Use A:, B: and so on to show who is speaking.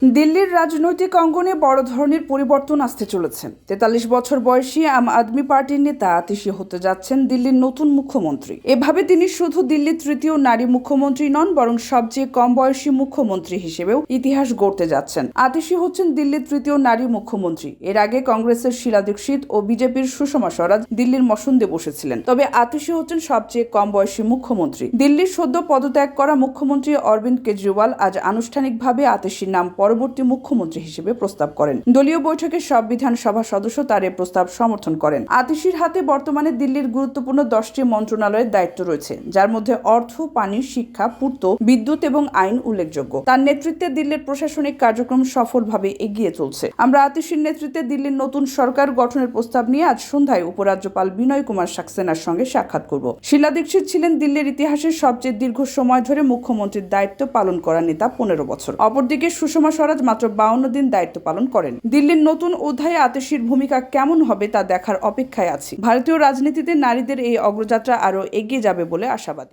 A: দিল্লির রাজনৈতিক অঙ্গনে বড় ধরনের পরিবর্তন আসতে চলেছে। ৪৩ বছর বয়সী আম আদমি পার্টির নেতা আতিশী হতে যাচ্ছেন দিল্লির নতুন মুখ্যমন্ত্রী। এভাবে তিনি শুধু দিল্লির তৃতীয় নারী মুখ্যমন্ত্রী নন, বরং সবচেয়ে কম বয়সী মুখ্যমন্ত্রী হিসেবেও ইতিহাস গড়তে যাচ্ছেন। আতিশী হচ্ছেন দিল্লির তৃতীয় নারী মুখ্যমন্ত্রী। এর আগে কংগ্রেসের শীলা দীক্ষিত ও বিজেপির সুষমা স্বরাজ দিল্লির মসনদে বসেছিলেন। তবে আতিশী হচ্ছেন সবচেয়ে কম বয়সী মুখ্যমন্ত্রী। দিল্লির সদ্য পদত্যাগ করা মুখ্যমন্ত্রী অরবিন্দ কেজরিওয়াল আজ আনুষ্ঠানিকভাবে আতিশীর নাম পরবর্তী মুখ্যমন্ত্রী হিসেবে প্রস্তাব করেন। দলীয় বৈঠকে সব বিধানসভা সদস্য তার এই প্রস্তাব সমর্থন করেন। আতিশীর হাতে বর্তমানে দিল্লির গুরুত্বপূর্ণ 10টি মন্ত্রণালয়ের দায়িত্ব রয়েছে, যার মধ্যে অর্থ, পানি, শিক্ষা, পূর্ত, বিদ্যুৎ এবং আইন উল্লেখযোগ্য। তার নেতৃত্বে দিল্লির প্রশাসনিক কার্যক্রম সফলভাবে এগিয়ে চলছে। আমরা আতিশীর নেতৃত্বে দিল্লির নতুন সরকার গঠনের প্রস্তাব নিয়ে আজ সন্ধ্যায় উপরাজ্যপাল বিনয় কুমার সাক্সেনার সঙ্গে সাক্ষাৎ করব। শীলা দীক্ষিত ছিলেন দিল্লির ইতিহাসের সবচেয়ে দীর্ঘ সময় ধরে মুখ্যমন্ত্রীর দায়িত্ব পালন করা নেতা, 15 বছর। অপরদিকে সুষমা স্বরাজ মাত্র 52 দিন দায়িত্ব পালন করেন। দিল্লির নতুন অধ্যায়ে আতিশীর ভূমিকা কেমন হবে তা দেখার অপেক্ষায় আছি। ভারতীয় রাজনীতিতে নারীদের এই অগ্রযাত্রা আরও এগিয়ে যাবে বলে আশাবাদী।